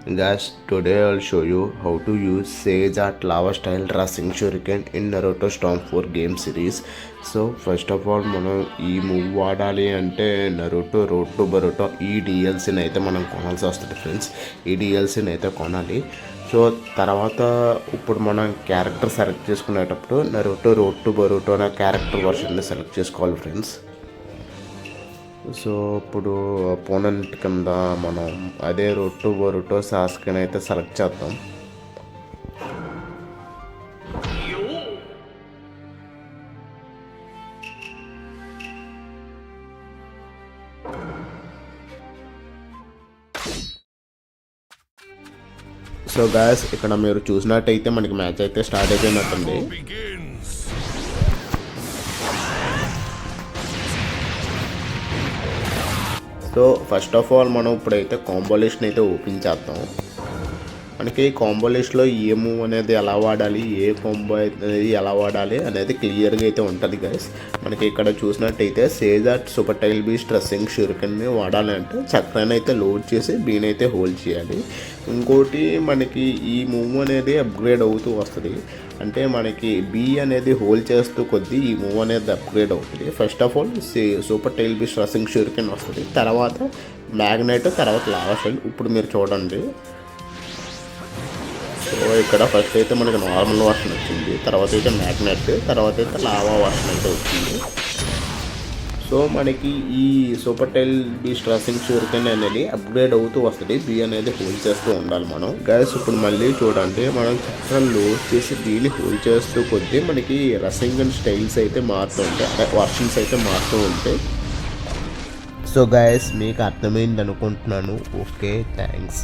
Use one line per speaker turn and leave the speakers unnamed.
Guys, today I'll show you how to use Sage Art Lava Style Rushing Shuriken in Naruto Storm 4 game series. So first of all మనం ఈ move వాడాలి అంటే Naruto road to Boruto ఈ డిఎల్సీని అయితే మనం కొనాల్సి వస్తుంది friends. ఈ డిఎల్సీని అయితే కొనాలి. సో తర్వాత ఇప్పుడు మనం క్యారెక్టర్ సెలెక్ట్ చేసుకునేటప్పుడు నరుటో రోడ్ టు బరుటో అనే క్యారెక్టర్ వర్షన్ని సెలెక్ట్ చేసుకోవాలి ఫ్రెండ్స్. సో ఇప్పుడు అపోనెంట్ కింద మనం అదే రోడ్ టు బరుటో సాస్కిని అయితే సెలెక్ట్ చేద్దాం. సో గాయస్ ఇక్కడ మీరు చూసినట్టయితే మనకి మ్యాచ్ అయితే స్టార్ట్ అయిపోయినట్టుంది. సో ఫస్ట్ ఆఫ్ ఆల్ మనం ఇప్పుడైతే కాంబో లిస్ట్ని అయితే ఓపెన్ చేద్దాం. మనకి కాంబో లిస్ట్లో ఏ మూవ్ అనేది ఎలా వాడాలి, ఏ కాంబో అనేది ఎలా వాడాలి అనేది క్లియర్గా అయితే ఉంటుంది గైస్. మనకి ఇక్కడ చూసినట్టయితే sage art super tail beast Rasen షురికన్ని వాడాలంటే చక్రాన్ని అయితే లోడ్ చేసి బీన్ అయితే హోల్డ్ చేయాలి. ఇంకోటి మనకి ఈ మూవ్ అనేది అప్గ్రేడ్ అవుతూ వస్తుంది. అంటే మనకి బీ అనేది హోల్డ్ చేస్తూ కొద్దీ ఈ మూవ్ అనేది అప్గ్రేడ్ అవుతుంది. First of all super tail beast Rasen shuriken వస్తుంది, తర్వాత మ్యాగ్నెట్, తర్వాత లావా స్టైల్. ఇప్పుడు మీరు చూడండి. సో ఇక్కడ ఫస్ట్ అయితే మనకి నార్మల్ వర్షన్ వచ్చింది, తర్వాత అయితే మ్యాగ్నెట్, తర్వాత అయితే లావా వర్షన్ అయితే వచ్చింది. సో మనకి ఈ సూపర్ టైల్ బీస్ట్ రస్సింగ్ షూరికెన్ అనేది అప్గ్రేడ్ అవుతూ వస్తుంది. బీ అనేది హోల్డ్ చేస్తూ ఉండాలి మనం. గైస్ ఇప్పుడు మళ్ళీ చూడండి, మనం చక్రం లోడ్ చేసి బీని హోల్డ్ చేస్తూ కొద్దీ మనకి రస్సింగ్ అండ్ స్టైల్స్ అయితే మారుతూ ఉంటాయి, వర్షన్స్ అయితే మారుతూ ఉంటాయి. సో గైస్ మీకు అర్థమైంది అనుకుంటున్నాను. Okay, thanks.